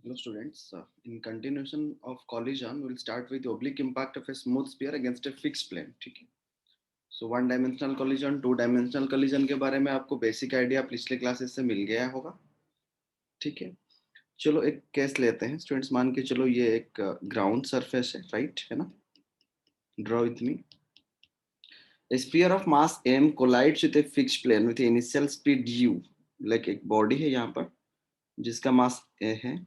Hello students, in continuation of collision, we'll start with the oblique impact of a smooth sphere against a fixed plane. ठीक है? So one dimensional collision, two dimensional collision के बारे में आपको basic idea पिछले classes से मिल गया होगा. ठीक है? चलो एक केस लेते हैं स्टूडेंट्स. मान के चलो ये एक ग्राउंड सरफेस है, राइट है ना? Draw with me. A sphere of mass m collides with a fixed plane with initial speed u. Like एक body है यहाँ पर जिसका मास a है,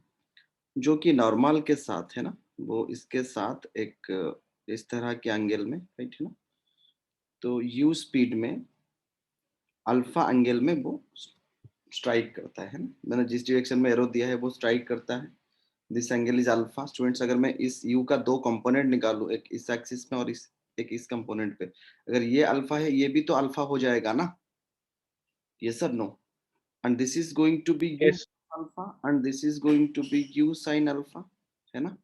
जो कि नॉर्मल के साथ है ना, वो इसके साथ एक इस तरह के एंगल में, राइट है ना, तो u स्पीड में अल्फा एंगल में वो स्ट्राइक करता है ना. मैंने जिस डायरेक्शन में एरो दिया है वो स्ट्राइक करता है. This angle is alpha. Students, अगर मैं इस u का दो कंपोनेंट निकालूं, एक इस एक्सिस में और एक इस कंपोनेंट पे, अगर ये अल्फा है ये भी तो अल्फा हो जाएगा ना. ये सब no. And this is going to be u Yes, alpha and this is going to be u sine alpha, है ना.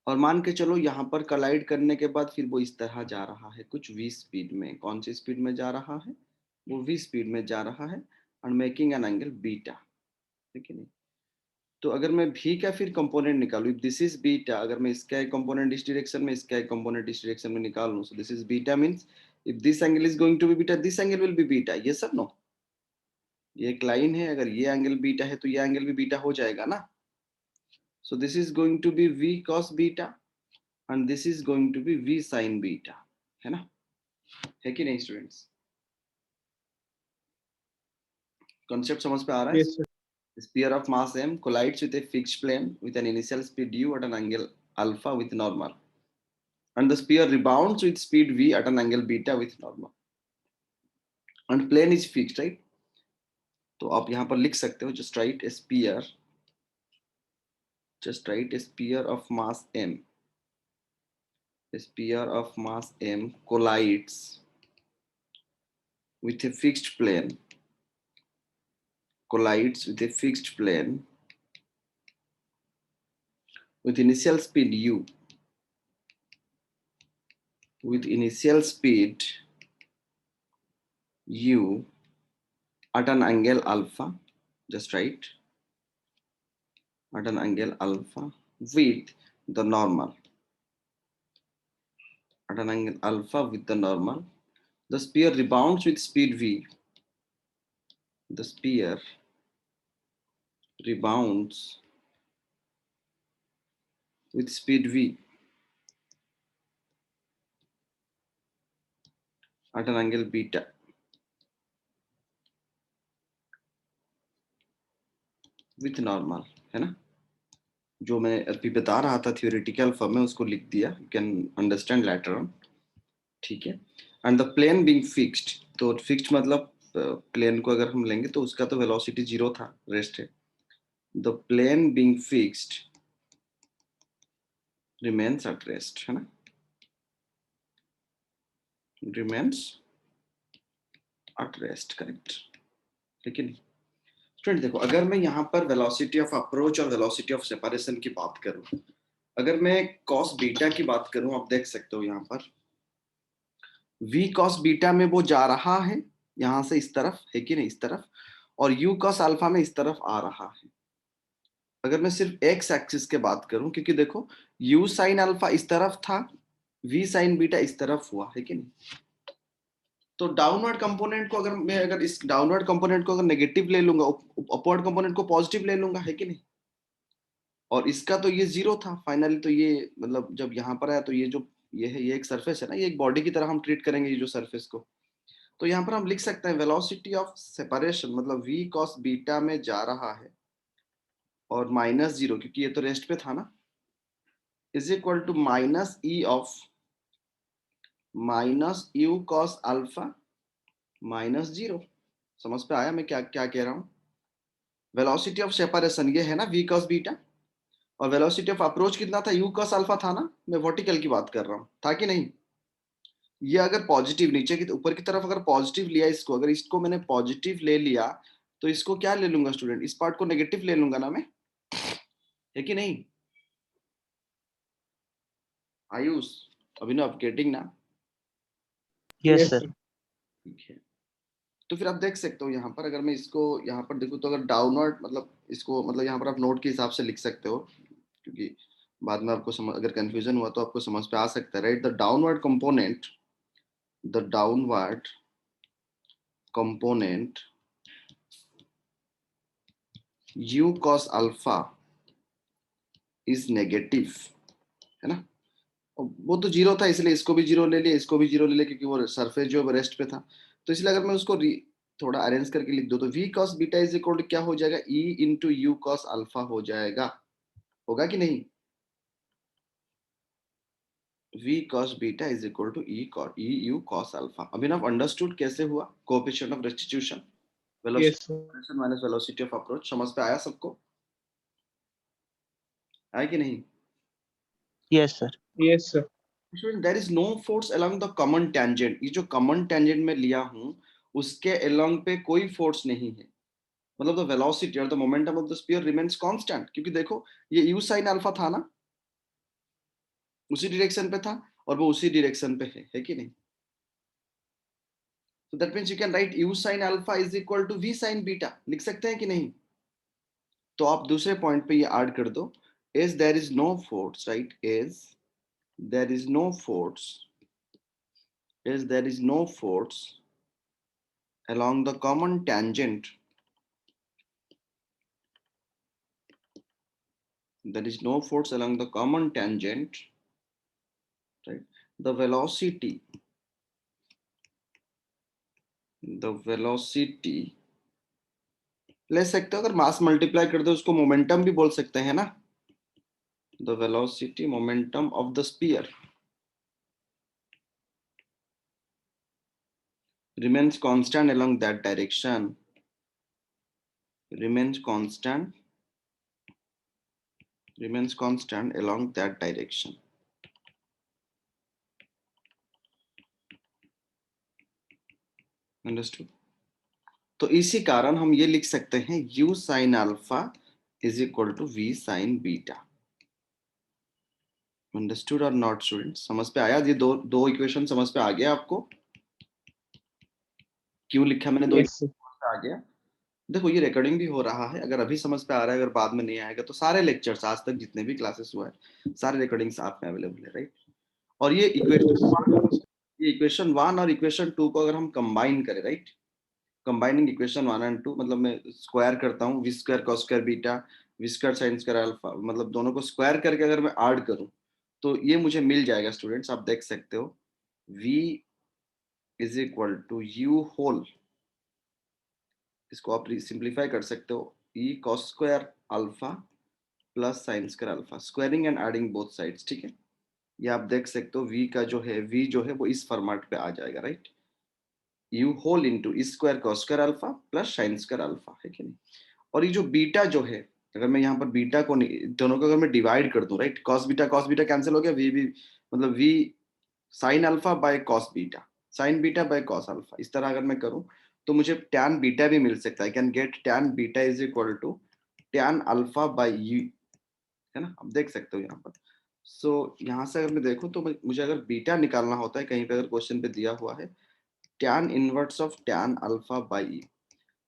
और मान के चलो यहाँ पर कलाइड करने के बाद फिर वो इस तरह जा रहा है कुछ v स्पीड में. कौन सी स्पीड में जा रहा है? वो v स्पीड में जा रहा है and making an angle beta. ठीक है नहीं? तो अगर मैं v का फिर कंपोनेंट निकालूं, इफ दिस इज बीटा, अगर मैं इसका एक कंपोनेंट इस डायरेक्शन में, इसका एक कंपोनेंट इस डायरेक्शन में निकाल लूं, so this is beta means if this angle is going to be beta, this angle will be beta. ये सब नो. ये एक लाइन है, अगर ये एंगल बीटा है तो ये एंगल भी बीटा हो जाएगा ना. So this is going to be v cos beta and this is going to be v sin beta, है ना. है कि नहीं स्टूडेंट्स? कॉन्सेप्ट समझ पे आ रहा है? yes, sir. Sphere of mass m collides with a fixed plane with an initial speed u at an angle alpha with normal, and the sphere rebounds with speed v at an angle beta with normal, and plane is fixed, right? तो आप यहाँ पर लिख सकते हो, just write a sphere, just write a sphere of mass m, a sphere of mass m collides with a fixed plane, collides with a fixed plane with initial speed u, with initial speed u at an angle alpha, just write at an angle alpha with the normal, at an angle alpha with the normal. The sphere rebounds with speed v, the sphere rebounds with speed v at an angle beta with normal, है ना. जो मैं अभी बता रहा था theoretical form में उसको लिख दिया, you can understand later on. ठीक है. And the plane being fixed, तो फिक्स्ड मतलब प्लेन को अगर हम लेंगे तो उसका तो वेलोसिटी जीरो था, रेस्ट है. The plane being fixed remains at rest, है ना. remains at rest, correct. लेकिन स्टूडेंट देखो, अगर मैं यहाँ पर वेलोसिटी ऑफ अप्रोच और वेलोसिटी ऑफ सेपरेशन की बात करूं, अगर मैं cos बीटा की बात करूं, आप देख सकते हो यहाँ पर v cos बीटा में वो जा रहा है यहाँ से इस तरफ, है कि नहीं, इस तरफ, और u cos अल्फा में इस तरफ आ रहा है. अगर मैं सिर्फ x एक्सिस के बात करूं, क्योंकि देखो u साइन अल्फा इस तरफ था, v साइन बीटा इस तरफ हुआ, है कि नहीं. तो डाउनवर्ड कंपोनेंट को अगर इस डाउनवर्ड कंपोनेंट को अगर नेगेटिव ले लूंगा, अपवर्ड कंपोनेंट को पॉजिटिव ले लूंगा, है कि नहीं. और इसका तो ये जीरो था फाइनली. तो ये मतलब जब यहाँ पर आया तो ये जो ये है, ये एक सरफेस है ना, ये एक बॉडी की तरह हम ट्रीट करेंगे ये जो सरफेस को. तो यहाँ पर हम लिख सकते हैं वेलोसिटी ऑफ सेपरेशन मतलब v cos बीटा में जा रहा है और माइनस जीरो, क्योंकि ये तो रेस्ट पे था ना, is equal to minus e of minus u cos alpha minus zero. समझ पे आया मैं क्या क्या कह रहा हूँ? वेलोसिटी ऑफ सेपरेशन ये है ना v cos बीटा, और वेलोसिटी ऑफ अप्रोच कितना था, u cos अल्फा था ना. मैं वर्टिकल की बात कर रहा हूँ, था कि नहीं. ये अगर पॉजिटिव नीचे की ऊपर की तरफ अगर पॉजिटिव लिया इसको, अगर इसको मैंने पॉजिटिव ले लिया तो इसको क्या ले लूंगा स्टूडेंट, इस पार्ट को नेगेटिव ले लूंगा ना मैं, है कि नहीं. आयुष, अभिनव, गेटिंग ना? Yes, Yes, sir. sir. ठीक है. तो फिर आप देख सकते हो यहाँ पर, अगर मैं इसको यहाँ पर देखूँ तो अगर डाउनवर्ड मतलब इसको मतलब यहाँ पर आप नोट के हिसाब से लिख सकते हो, क्योंकि बाद में आपको समझ अगर कंफ्यूजन हुआ तो आपको समझ पे आ सकता है, right. The downward component u cos alpha is negative, है ना। और वो तो जीरो था इसलिए इसको भी जीरो ले लिया, इसको भी जीरो ले लिया, क्योंकि वो सरफेस जो रेस्ट पे था। तो इसलिए अगर मैं उसको थोड़ा अरेंज करके लिख दूं तो v cos beta is equal to क्या हो जाएगा, e into u cos alpha हो जाएगा, होगा कि नहीं। v cos beta is equal to e u cos alpha. अभी ना अंडरस्टूड कैसे हुआ, coefficient of restitution, Yes, sir. Velocity minus velocity of approach, समझ पे आया सबको, आया कि नहीं। Yes, sir. Yes, sir. There is no force along the common tangent, ये जो कॉमन टेंजेंट में लिया हूं उसके अलोंग पे कोई फोर्स नहीं है, मतलब द वेलोसिटी और the momentum of the sphere remains constant, क्योंकि देखो ये u sin अल्फा था ना, उसी डायरेक्शन पे था और वो उसी डायरेक्शन पे है कि नहीं। so that means you can write u sin alpha is equal to v sin beta, लिख सकते हैं कि नहीं। तो आप दूसरे पॉइंट पे ये ऐड कर दो, is there is no force, right, is there is no force, is there is no force along the common tangent, there is no force along the common tangent, right, the velocity, the velocity ले सकते हो, अगर मास multiply कर दो उसको momentum भी बोल सकते हैं ना, the velocity momentum of the sphere remains constant along that direction, remains constant, remains constant along that direction, understood। तो इसी कारण हम ये लिख सकते हैं u sin alpha is equal to v sin beta, understood और नॉट स्टूडेंट, समझ पे आया। ये दो दो इक्वेशन समझ पे आ गया आपको, क्यों लिखा मैंने दो Yes, sir. इक्वेशन आ गया। देखो ये रिकॉर्डिंग भी हो रहा है, अगर अभी समझ पे आ रहा है, अगर बाद में नहीं आएगा तो सारे लेक्चर्स आज तक जितने भी क्लासेस हुआ है सारे रिकॉर्डिंग्स आप में अवेलेबल है, राइट। और ये इक्वेशन वन और इक्वेशन टू को अगर हम कंबाइन करें, right, combining equation one and two, मतलब मैं स्क्वायर करता हूँ v square cos square beta v square sine square alpha, मतलब दोनों को स्क्वायर करके अगर मैं ऐड करूँ तो ये मुझे मिल जाएगा स्टूडेंट्स, आप देख सकते हो v is equal to u whole, इसको आप सिंप्लीफाई कर सकते हो e cos square alpha plus sine square alpha, squaring and adding both sides, ठीक है। ये आप देख सकते हो v का जो है v जो है वो इस फॉर्मेट पे आ जाएगा, right, u whole into square cos square alpha plus sine square alpha, है कि नहीं। और ये जो बीटा जो है, अगर मैं यहाँ पर बीटा को दोनों को अगर मैं डिवाइड कर दूं, राइट, cos बीटा कैंसिल हो गया, वी भी मतलब v sine alpha by cos beta, sign beta by cos alpha, इस तरह अगर मैं करूं तो मुझे tan बीटा भी मिल सकता है, can get tan beta is equal to tan alpha by u, है ना, आप देख सकते हो यहाँ पर। सो यहाँ से अगर मैं देखूं तो मुझे अगर बीटा निकालना होता है, कहीं पे अगर क्वेश्चन पे दिया हुआ है tan inverse of tan alpha bye e,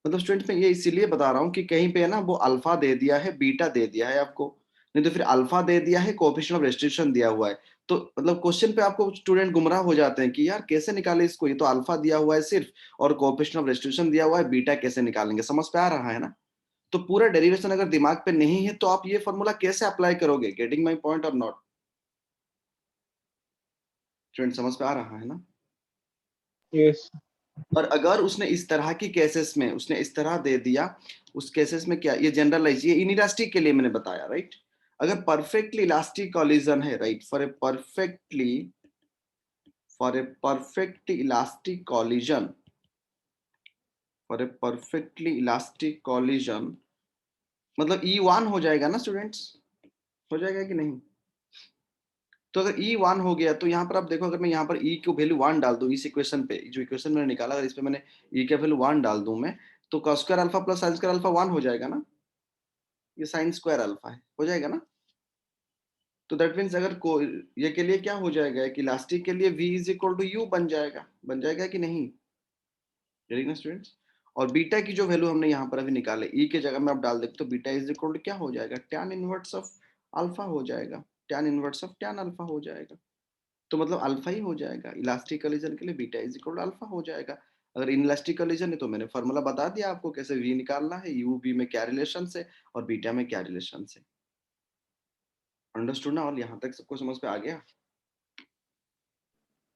मतलब स्टूडेंट मैं ये इसीलिए बता रहा हूँ कि कहीं पे है ना वो अल्फा दे दिया है बीटा दे दिया है आपको, नहीं तो फिर अल्फा दे दिया है कोएफिशिएंट ऑफ रेस्ट्रिक्शन दिया हुआ है, तो मतलब क्वेश्चन पे आपको स्टूडेंट गुमराह हो जाते हैं कि यार कैसे निकाले इसको, ये तो अल्फा दिया हुआ है सिर्फ और कोएफिशिएंट ऑफ रेस्ट्रिक्शन दिया हुआ है, बीटा कैसे निकालेंगे, समझ पे आ रहा है ना। तो पूरा डेरिवेशन अगर दिमाग पे नहीं है तो आप ये फॉर्मूला कैसे अप्लाई करोगे, गेटिंग माई पॉइंट और नॉट, स्टूडेंट समझ पे आ रहा है ना। Yes. और अगर उसने इस तरह की केसेस में उसने इस तरह दे दिया, उस केसेस में क्या, ये जनरलाइज, ये इनइलास्टिक के लिए मैंने बताया, राइट। अगर परफेक्टली इलास्टिक कॉलिजन है, right, for a perfectly elastic collision, for a perfectly elastic collision मतलब E1 हो जाएगा ना स्टूडेंट्स, हो जाएगा कि नहीं। तो अगर E1 हो गया तो यहाँ पर आप देखो, अगर मैं यहाँ पर E की वैल्यू 1 डाल दूं इस इक्वेशन पे, जो इक्वेशन मैंने निकाला अगर इस पे मैंने E का वैल्यू 1 डाल दूं मैं, तो cos square alpha plus sin square alpha 1 हो जाएगा ना, ये sin स्क्वायर अल्फा है, हो जाएगा ना। तो दैट मीन्स अगर को ये के लिए क्या हो जाएगा कि इलास्टिक के लिए v is equal to u बन जाएगा कि नहीं। ठीक ना स्टूडेंट्स। और बीटा की जो वैल्यू हमने यहाँ पर अभी निकाले, ई के जगह में आप डाल देते तो बीटा इज इक्वल टू क्या हो जाएगा, tan इनवर्स ऑफ अल्फा हो जाएगा, tan inverse of tan alpha हो जाएगा। तो मतलब अल्फा ही हो जाएगा इलास्टिक कोलिजन के लिए, beta is equal to alpha हो जाएगा। अगर इनलास्टिक कोलिजन है तो मैंने फॉर्मूला बता दिया आपको कैसे वी निकालना है, यू बी में क्या रिलेशन से और बीटा में क्या रिलेशन से। अंडरस्टूड ना? और यहाँ तक सबको समझ पे आ गया?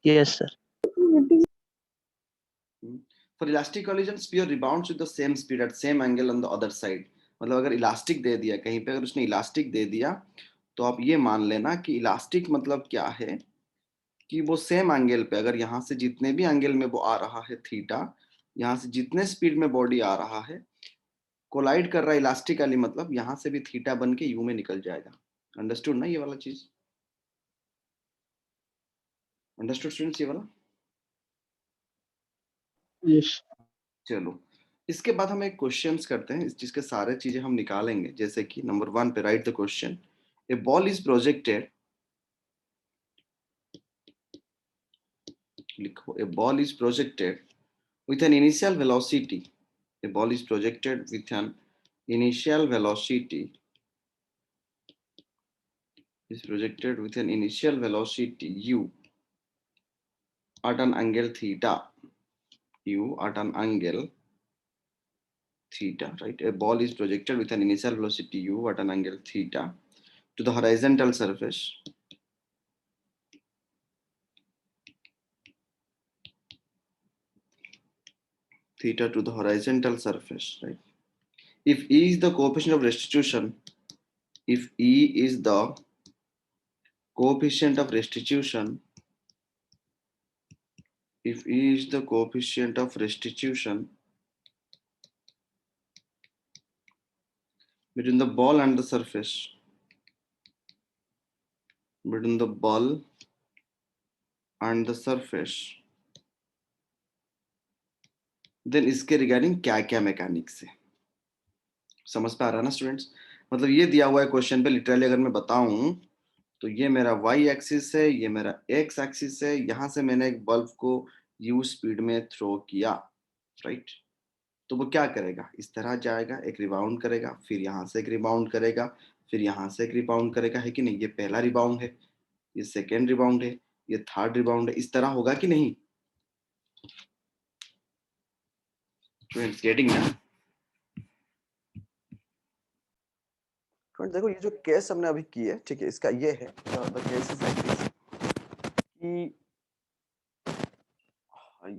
Yes, sir. For elastic collision, sphere rebounds with the same speed at same angle on the other side. मतलब अगर इलास्टिक दे दिया कहीं पे, अगर उसने इलास्टिक दे दिया तो आप ये मान लेना कि इलास्टिक मतलब क्या है कि वो सेम एंगल पे, अगर यहाँ से जितने भी एंगल में वो आ रहा है थीटा, यहाँ से जितने स्पीड में बॉडी आ रहा है, कोलाइड कर रहा है इलास्टिकली, मतलब यहाँ से भी थीटा बन के यू में निकल जाएगा। अंडरस्टूड ना ये वाला चीज? अंडरस्टूड स्टूडेंट्स ये वाला? Yes. चलो इसके बाद हम एक क्वेश्चंस करते हैं, इस चीज के सारे चीजें हम निकालेंगे। जैसे कि नंबर 1 पे write the question, a ball is projected, लिखो a ball is projected with an initial velocity, a ball is projected with an initial velocity, is projected with an initial velocity u at an angle theta, u at an angle theta, right? A ball is projected with an initial velocity u at an angle theta to the horizontal surface, theta to the horizontal surface, right? If E is the coefficient of restitution, if E is the coefficient of restitution, if E is the coefficient of restitution between the ball and the surface, between the ball and the surface, then इसके regarding क्या क्या mechanics है, समझ पे आ रहा है ना students? मतलब ये दिया हुआ है क्वेश्चन पे, लिटरली अगर मैं बताऊं तो ये मेरा y एक्सिस है, ये मेरा x एक्सिस है, यहां से मैंने एक बल्ब को u स्पीड में थ्रो किया, राइट? तो वो क्या करेगा, इस तरह जाएगा, एक रिबाउंड करेगा, फिर यहाँ से एक रिबाउंड करेगा, फिर यहाँ से एक रिबाउंड करेगा, है कि नहीं? ये पहला रिबाउंड है, ये सेकेंड रिबाउंड है, ये थर्ड रिबाउंड है, इस तरह होगा कि नहीं? स्टूडेंट्स गेटिंग ना? देखो ये जो केस हमने अभी की है, ठीक है, इसका ये है the case is like this कि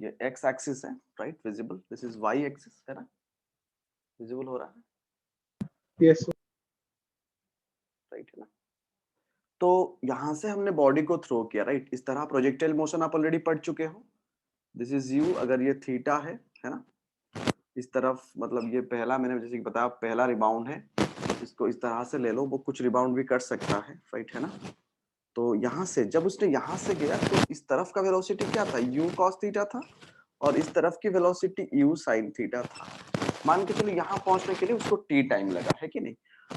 ये x एक्सिस है, right, visible, this is y axis है ना, विजिबल हो रहा है, Yes, sir. राइट है ना? तो यहां से हमने बॉडी को थ्रो किया, राइट, इस तरह प्रोजेक्टाइल मोशन आप ऑलरेडी पढ़ चुके हो, दिस इज u, अगर ये थीटा है ना, इस तरफ, मतलब ये पहला मैंने जैसे कि बताया पहला रिबाउंड है, इसको इस तरह से ले लो, वो कुछ रिबाउंड भी कर सकता है, राइट है ना? तो यहाँ से जब उसने यहाँ से गया तो इस तरफ का वेलोसिटी क्या था, u cos थीटा था, और इस तरफ की वेलोसिटी u sin थीटा था। मान के चलो यहाँ पहुंचने के लिए उसको t टाइम लगा, है कि नहीं?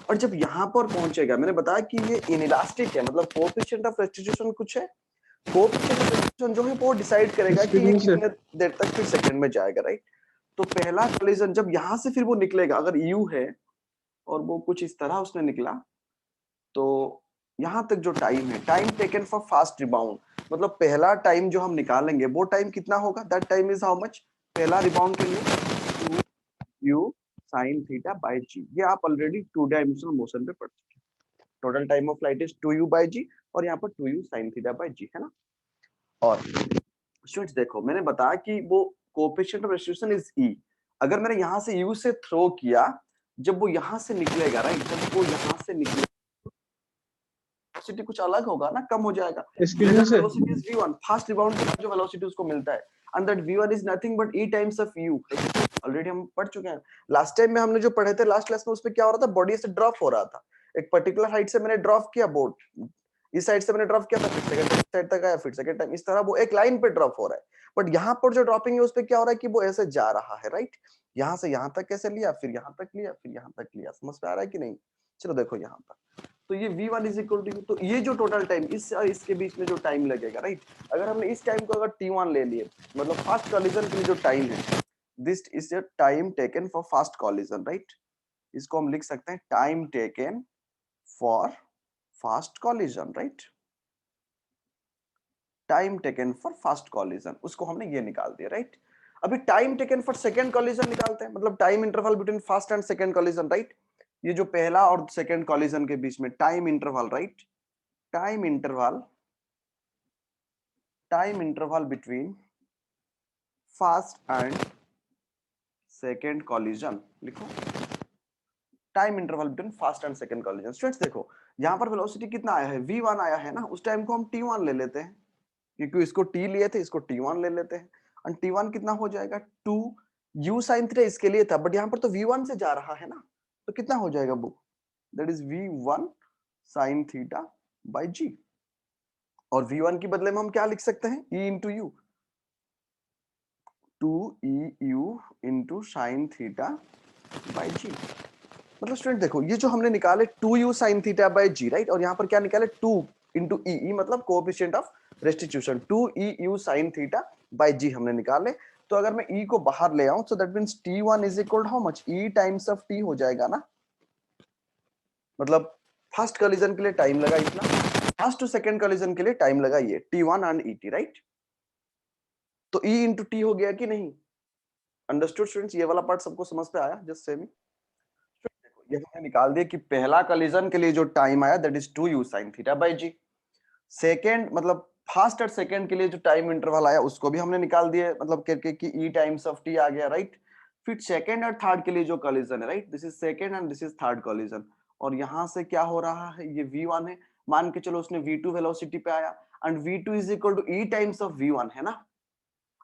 और जब यहाँ पर पहुंचेगा, मैंने बताया कि ये इनइलास्टिक है, मतलब कोएफिशिएंट ऑफ रेस्टिट्यूशन कुछ है, कोएफिशिएंट ऑफ रेस्टिट्यूशन जो है वो डिसाइड करेगा कि ये कितने देर तक फिर सेकंड में जाएगा, राइट? तो पहला कोलिजन जब यहाँ से फिर वो निकलेगा, अगर u है और वो कुछ इस तरह उसने निकला, तो यहाँ तक जो टाइम है, time taken for fast rebound, मतलब पहला टाइम जो हम निकालेंगे वो टाइम कितना होगा, that time is how much, पहला रिबाउंड के लिए 2u sin theta by g, ये आप ऑलरेडी 2 डायमेंशनल मोशन पे पढ़ चुके हैं। Total time of flight is 2u by g, और यहाँ पर 2u sin theta by g है ना? और स्टूडेंट्स देखो मैंने बताया कि वो coefficient of restitution is e, अगर मैंने यहाँ से u से थ्रो किया, जब वो यहाँ से निकलेगा, राइट, जब वो यहाँ से निकलेगा वेलोसिटी कुछ अलग होगा ना, कम हो जाएगा। Velocity is v1, fast rebound के बाद जो वेलोसिटी उसको मिलता है, and that v1 is nothing but e times of u, already हम पढ़ चुके हैं। लास्ट टाइम में हमने जो पढ़े थे लास्ट क्लास में, उसमें क्या हो रहा था, बॉडी से ड्रॉप हो रहा था, एक पर्टिकुलर हाइट से मैंने ड्रॉप किया बोर्ड, इस साइड से मैंने ड्रॉप किया था, फिर सेकंड साइड तक आया, फिर सेकंड टाइम, इस तरह वो एक लाइन पे ड्रॉप हो रहा है। बट यहाँ पर जो ड्रॉपिंग है उस पे क्या हो रहा है कि वो ऐसे जा रहा है, राइट, यहाँ से यहाँ तक कैसे लिया, फिर यहाँ तक लिया, फिर यहाँ तक लिया, समझ में आ रहा है कि नहीं? चलो देखो यहाँ पर, तो ये v1 इज इक्वल टू, तो ये जो टोटल टाइम इस और इसके बीच में जो टाइम लगेगा, राइट, अगर हमने इस टाइम को अगर t1 ले लिए, मतलब फास्ट कोलिजन के लिए जो टाइम है this is the time taken for fast collision, right? इसको हम लिख सकते हैं time taken for fast collision, right? Time taken for fast collision, उसको हमने ये निकाल दिया, राइट? अभी time taken for second collision निकालते हैं, मतलब time interval between first and second collision, right? ये जो पहला और सेकंड कॉलिजन के बीच में time interval, right? Time interval between first and second collision लिखो। Time interval between first and second collision. Students देखो, यहाँ पर वेलोसिटी कितना आया है, v1 आया है ना, उस टाइम को हम t1 ले लेते हैं, क्योंकि इसको t लिए थे, इसको t1 ले लेते हैं। और t1 कितना हो जाएगा, 2 u sin थीटा इसके लिए था, बट यहाँ पर तो v1 से जा रहा है ना, तो कितना हो जाएगा वो, that is v1 sin theta by g। और v1 के बदले में हम क्या लिख सकते हैं, e into u, 2eu into sin theta by g। मतलब स्टूडेंट देखो, ये जो हमने निकाले 2u sin theta by g, right? और यहाँ पर क्या निकाले, 2 into e मतलब coefficient of restitution, 2eu sin theta by g हमने निकाले। तो अगर मैं e को बाहर ले आऊं, so that means t1 is equal to how much, e times of t हो जाएगा ना। मतलब फर्स्ट कॉलिजन के लिए टाइम लगा इतना, फर्स्ट टू सेकंड कॉलिजन के लिए टाइम लगा ये t1 एंड et, राइट? तो e into t हो गया कि नहीं? Understood students? ये वाला पार्ट सबको समझ पे आया? Just same. ये हमने निकाल दिया कि पहला कॉलिजन के लिए जो टाइम आया that is 2u sin theta by g। Second मतलब फर्स्ट और सेकंड के लिए जो टाइम इंटरवल आया उसको भी हमने निकाल दिया, मतलब करके कि e टाइम्स ऑफ t आ गया, राइट? फिर सेकंड और थर्ड के लिए जो कॉलिजन है, right, this is second and this is third collision. और यहां से क्या हो रहा है, ये v1 है, मान के चलो उसने v2 वेलोसिटी पे आया, and v2 is equal to e times of v1 है ना,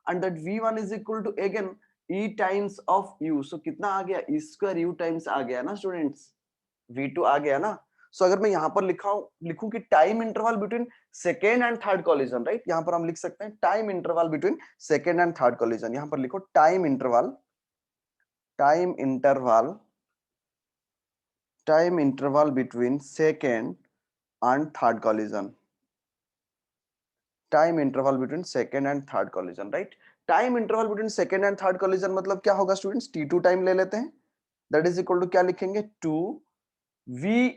and that v1 is equal to again e times of u। So कितना आ गया, e स्क्वायर u टाइम्स आ गया ना स्टूडेंट्स, v2 आ गया ना। सो अगर मैं यहाँ पर लिखूं कि time interval between second and third collision, right? यहाँ पर हम लिख सकते हैं time interval between second and third collision. यहाँ पर लिखो time interval between second and third collision, time interval between second and third collision, right? Time interval between second and third collision मतलब क्या होगा स्टूडेंट्स, t2 टाइम ले लेते हैं, that is equal to क्या लिखेंगे, 2v,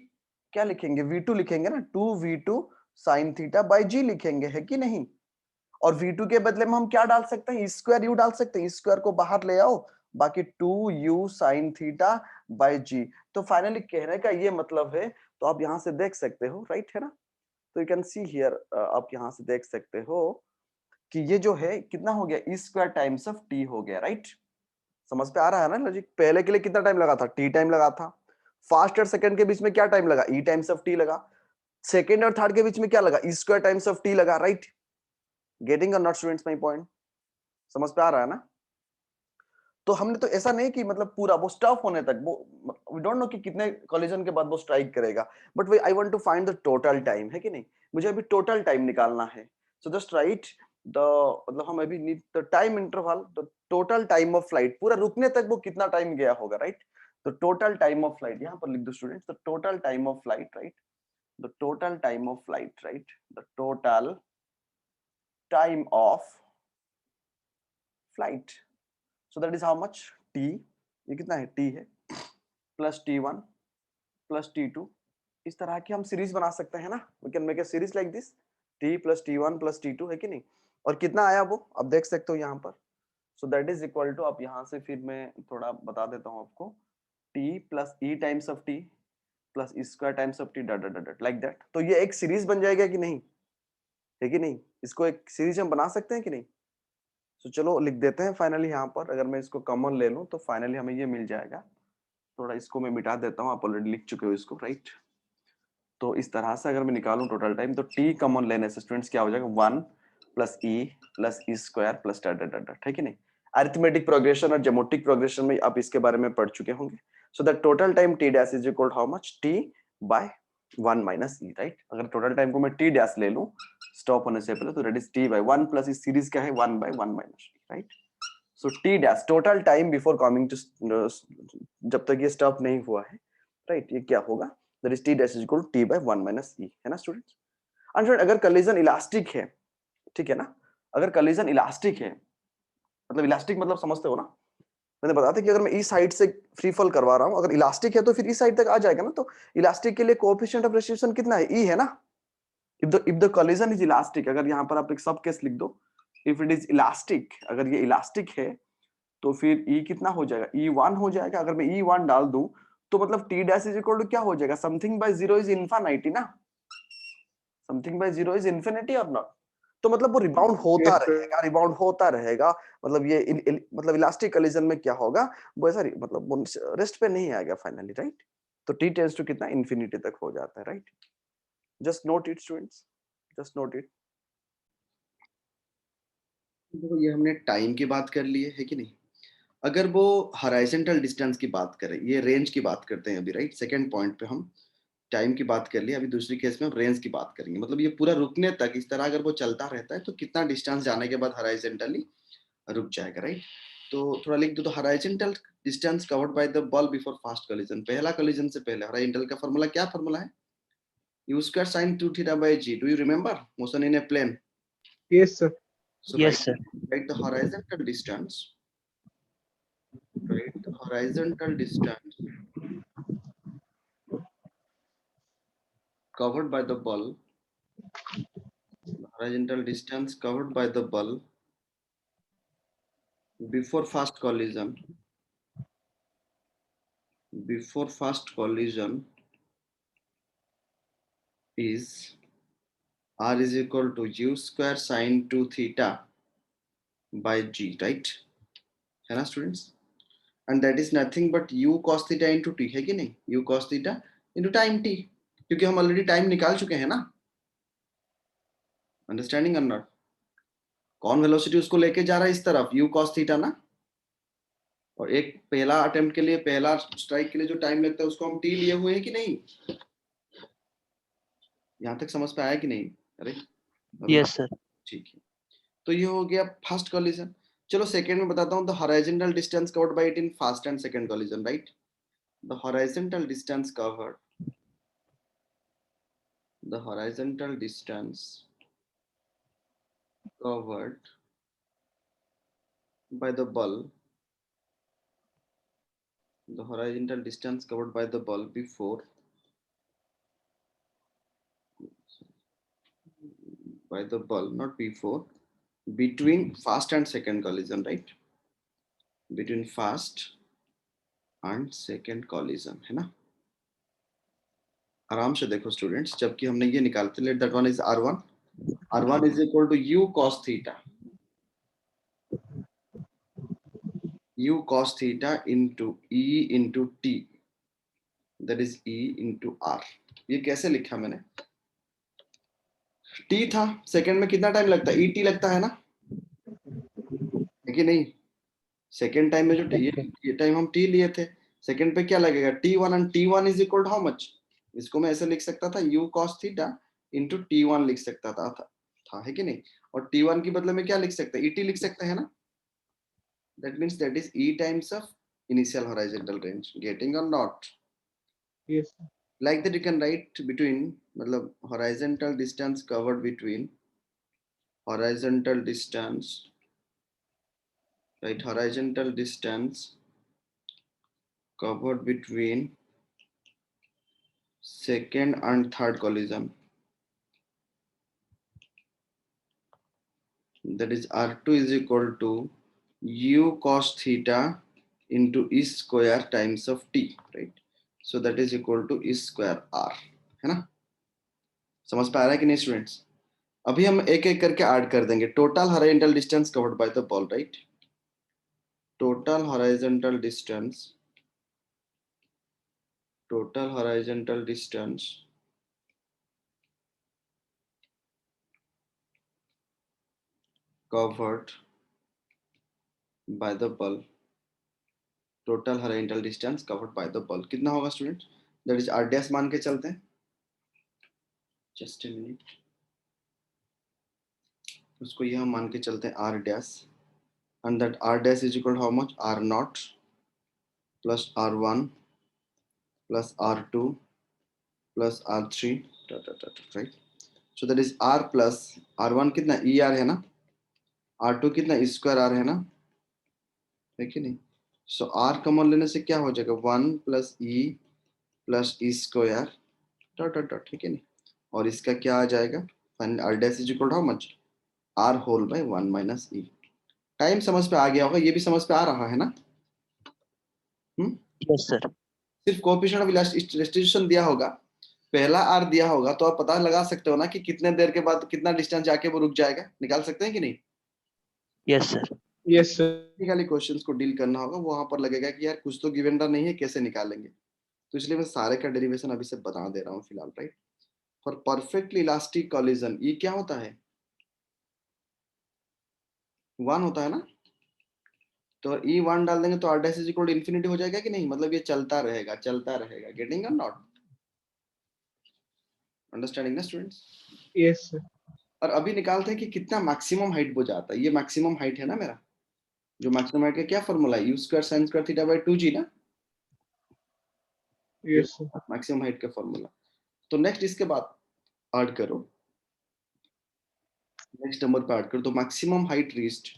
क्या लिखेंगे, v2 लिखेंगे ना, 2v2 sin theta by g लिखेंगे, है कि नहीं? और v2 के बदले में हम क्या डाल सकते हैं, स्क्वायर u डाल सकते हैं, स्क्वायर को बाहर ले आओ, बाकी 2u sin theta by g। तो फाइनली कहने का ये मतलब है, तो आप यहां से देख सकते हो, राइट है ना? तो यू कैन सी हियर, आप यहां से देख सकते हो कि ये जो है कितना हो गया, E square times of T हो गया, राइट? समझ पे आ रहा है ना लॉजिक? पहले के लिए कितना टाइम लगा था, टी टाइम लगा था। फर्स्ट और सेकंड के बीच में क्या टाइम लगा, ई टाइम्स ऑफ टी लगा। सेकंड और थर्ड के बीच में क्या लगा, E square times of T लगा, राइट? गेटिंग और नॉट स्टूडेंट्स माय पॉइंट? समझ पे आ रहा है ना? तो हमने तो ऐसा नहीं कि मतलब पूरा वो स्टॉप होने तक, वो वी डोंट नो कि कितने कॉलिजन के बाद वो स्ट्राइक करेगा, but we I want to find the total time, है कि नहीं? मुझे अभी टोटल टाइम निकालना है। सो जस्ट राइट द, मतलब हम अभी need the time interval, the total time of flight, पूरा रुकने तक वो कितना टाइम गया होगा, right? The total time of flight, यहाँ पर लिख दो students, the total time of flight, right? The total time of flight, right? The total time of flight, so that is how much, t, ये कितना है, t है, plus t1 plus t2। इस तरह की हम सीरीज बना सकते हैं ना, we can make a series like this, t plus t1 plus t2, है कि नहीं? और कितना आया वो अब देख सकते हो यहाँ पर। So that is equal to, अब यहाँ से फिर मैं थोड़ा बता देता हूँ आपको, t plus e times of t plus e square times of t dot dot dot like that. तो ये एक सीरीज बन जाएगा कि नहीं, है कि नहीं? इसको एक सीरीज हम बना सकते हैं कि नहीं? तो चलो लिख देते हैं फाइनली यहाँ पर, अगर मैं इसको कॉमन ले लूं तो फाइनली हमें ये मिल जाएगा। थोड़ा इसको मैं मिटा देता हूँ, आप ऑलरेडी लिख चुके हो इसको, राइट? तो इस तरह से अगर मैं निकालूं टोटल टाइम, तो t कॉमन लेने से स्टूडेंट्स क्या हो जाएगा, 1 plus e square plus dot dot dot, है कि नहीं? अरिथमेटिक प्रोग्रेशन और ज्योमेट्रिक प्रोग्रेशन में आप इसके बारे में पढ़ चुके होंगे। So the total time t dash is equal how much, t by 1 minus e, right? अगर टोटल टाइम को मैं t डैश ले लूं स्टॉप होने से पहले, तो that is t by 1 plus इस सीरीज क्या है, 1 by 1 minus e, right? So t dash total time before coming to, जब तक ये स्टॉप नहीं हुआ है, राइट? ये क्या होगा, that is t dash is equal to t by 1 minus e, है ना स्टूडेंट्स? और अगर कॉलिजन इलास्टिक है, ठीक है ना, अगर कॉलिजन इलास्टिक है, मतलब इलास्टिक मतलब समझते हो ना, मैंने बताया था कि अगर मैं इस साइड से फ्री फॉल करवा रहा हूं, अगर इलास्टिक है तो फिर इस साइड तक आ जाएगा ना। तो इलास्टिक के लिए कोएफिशिएंट ऑफ रेस्ट्रिक्शन कितना है? ई है ना। If the collision is elastic, अगर यहाँ पर आप एक सब केस लिख दो, इफ इट इज इलास्टिक, अगर ये इलास्टिक है तो फिर ई कितना हो जाएगा? ई 1 हो जाएगा। अगर मैं ई 1 डाल दूं तो मतलब t dash is equal to क्या हो जाएगा? Something by zero is infinity ना, something by zero is infinity और नॉट। तो मतलब वो रिबाउंड होता Yes, sir. रहेगा, रिबाउंड होता रहेगा। मतलब ये मतलब इलास्टिक कोलिजन में क्या होगा, वो ऐसा मतलब रेस्ट पे नहीं आएगा फाइनली, राइट। तो टी टेंड्स टू कितना? इन्फिनिटी तक हो जाता है, right. Just note it students, just note it. देखो ये हमने टाइम की बात कर ली है कि नहीं। अगर वो हॉरिजॉन्टल डिस्टेंस की बात करें, ये रेंज की बात करते हैं अभी, राइट। सेकंड पॉइंट पे हम टाइम की बात कर लिया, अभी दूसरी केस में हम रेंज की बात करेंगे। मतलब ये पूरा रुकने तक इस तरह अगर वो चलता रहता है तो कितना डिस्टेंस जाने के बाद हॉरिजॉन्टली रुक जाएगा, राइट। तो थोड़ा लिख दो, तो horizontal distance covered by the ball before fast collision, पहला कोलिजन से पहले हॉरिजॉन्टल का फार्मूला क्या फार्मूला है? u square sin 2 theta by g. Do you remember? Motion in a plane. Yes, sir. So Yes, sir. write the horizontal distance. Write the horizontal distance covered by the ball. Horizontal distance covered by the ball before fast collision. Before fast collision is r is equal to u square sin 2 theta by g, right? है ना students? And that is nothing but u cos theta into t, है कि नहीं? u cos theta into time t, क्योंकि हम already time निकाल चुके हैं ना। अंडरस्टैंडिंग और नॉट? कौन वेलोसिटी उसको लेके जा रहा है इस तरफ? u cos थीटा ना। और एक पहला अटेम्प्ट के लिए, पहला स्ट्राइक के लिए जो टाइम लगता है उसको हम t लिए हुए हैं कि नहीं? यहां तक समझ पे आया कि नहीं? अरे Yes, sir. ठीक है। तो ये हो गया फर्स्ट कोलिजन। चलो सेकंड में बताता हूं। The horizontal distance covered by it in first and second collision, right. The horizontal distance covered, the horizontal distance covered by the ball, the horizontal distance covered by the ball before, by the ball, not before, between first and second collision, right? Between first and second collision, है ना। आराम से देखो students, जबकि हमने ये निकालते, let that one is r1, r1 is equal to u cos theta, u cos theta into e into t, that is e into r। ये कैसे लिखा मैंने? टी था, सेकंड में कितना टाइम लगता है? ई टी लगता है ना, है कि नहीं? सेकंड टाइम में जो ये टाइम हम टी लिए थे, सेकंड पे क्या लगेगा? T one, and t one is equal to how much? इसको मैं ऐसे लिख सकता था, u cos theta into t one लिख सकता था, है कि नहीं? और टी1 की बदले में क्या लिख सकते हैं? ईटी लिख सकते हैं ना। That means that is e times of initial horizontal range. Getting और not? Yes, sir. Like that you can write between, मतलब horizontal distance covered between, horizontal distance, right, horizontal distance covered between second and third collision, that is r2 is equal to u cos theta into e square times of t, right? So that is equal to e square r, है ना। समझ पा रहा है कि नहीं students? अभी हम एक एक करके ऐड कर देंगे। Total horizontal distance covered by the ball, right. total horizontal distance, total horizontal distance covered by the ball, total horizontal distance covered by the ball कितना होगा student? That is r dash मान के चलते हैं, just a minute, उसको यह मान के चलते हैं r dash, and that r dash is equal how much? r not plus r1 plus r2 plus r3, right. So that is r plus r1 कितना? er है ना, r2 कितना? e स्क्वायर r है ना, है कि नहीं? सो आर कॉमन लेने से क्या हो जाएगा 1 plus e square dot dot dot, ठीक है नहीं, और इसका क्या आ जाएगा final r dash is equal to how much r whole by 1 minus e. Time समझ पे आ गया होगा, ये भी समझ पे आ रहा है ना? Yes sir. सिर्फ कोएफिशिएंट ऑफ इलास्टिसिटी दिया होगा, पहला आर दिया होगा, तो आप पता लगा सकते हो ना कि कितने देर के बाद कितना डिस्टेंस जाके वो रुक जाएगा, निकाल सकते हैं कि नहीं? Yes sir. Yes, sir. Technically questions को डील करना होगा, वहां पर लगेगा कि यार कुछ तो गिवन नहीं है, कैसे निकालेंगे, तो इसलिए मैं सारे का डेरिवेशन अभी से बता दे रहा हूँ फिलहाल, right? For perfectly elastic collision ये क्या होता है 1 होता है ना, तो ई 1 डाल देंगे तो r dash is equal to infinity हो जाएगा कि नहीं, मतलब ये चलता रहेगा, गेटिंग और नॉट अंडरस्टैंडिंग ना स्टूडेंट्स? Yes, sir. और अभी निकालते हैं कि कितना मैक्सिमम हाइट हो जाता है, ये मैक्सिमम हाइट है ना मेरा, जो मैक्सिमम हाइट का क्या फॉर्मूला है, you square sine square theta by 2g ना, Yes, sir. मैक्सिमम हाइट का फॉर्मूला। तो नेक्स्ट इसके बाद ऐड करो, नेक्स्ट नंबर पे ऐड करो, तो maximum height reached,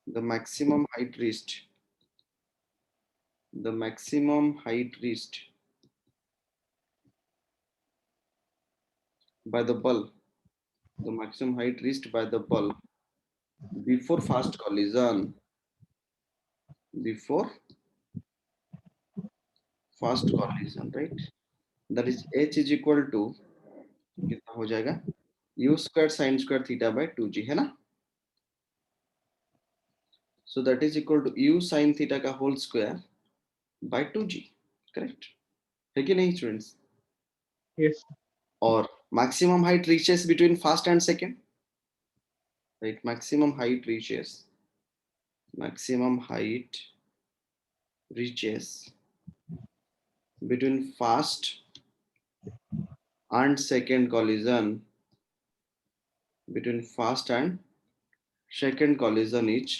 the maximum height reached, the maximum height reached by the bulb, the maximum height reached by the bulb before fast collision, before fast collision, right? That is h is equal to कितना हो जाएगा u squared sin square theta by 2g, है ना? So that is equal to u sin theta का whole square by 2g, correct? है कि नहीं students? Yes, sir. और maximum height reaches between first and second, right? Maximum height reaches between first and second collision, between first and second collision is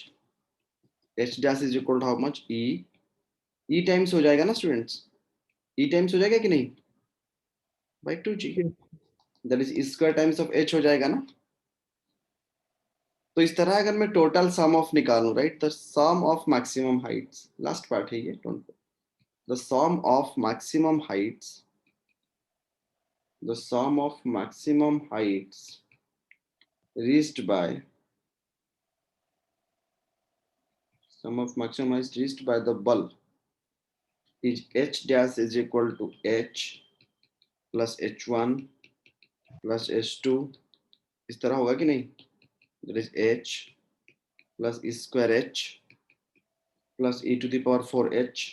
h dash is equal to how much e times हो जाएगा ना students, e times हो जाएगा कि नहीं by 2g, that is e square times of h हो जाएगा ना। तो इस तरह अगर मैं टोटल सम ऑफ निकालूं, right, the sum of maximum heights, last part है ये, don't, the sum of maximum heights, the sum of maximum heights reached by the bulb is h dash is equal to h plus h1 plus h2, इस तरह होगा कि नहीं, that is h plus e square h plus e to the power 4h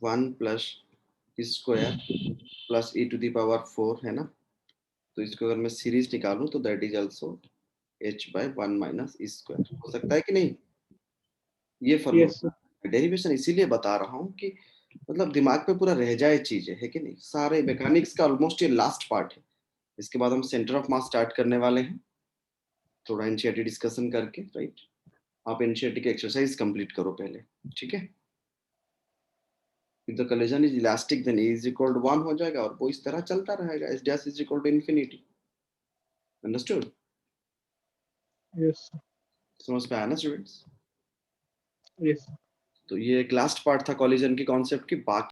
1 plus e square plus e to the power 4, है ना? तो इसको अगर मैं सीरीज निकालूं तो that is also h by 1 minus e square, हो सकता है कि नहीं? ये Yes, फॉर्मूला sir. डेरिवेशन इसीलिए बता रहा हूँ कि मतलब दिमाग पे पूरा रह जाए चीजें, है कि नहीं? सारे मैकेनिक्स का ऑलमोस्ट ये लास्ट पार्ट है, इसके बाद हम सेंटर ऑफ मास स्टार्ट करने वाले हैं, थोड़ा एनसीईआरटी डिस्कशन करके, राइट? आप एनसीईआरटी की एक्सरसाइज कंप्लीट करो पहले, ठीक है? If the collision is elastic then E is equal to 1 हो जाएगा और वो इस तरह चलता रहेगा, S dash is equal to infinity, understood? Yes, sir. समझ में आया ना स्टूडेंट्स? Yes, sir. तो ये एक लास्ट पार्ट था कॉलिजन की कॉन्सेप्ट की, बाकी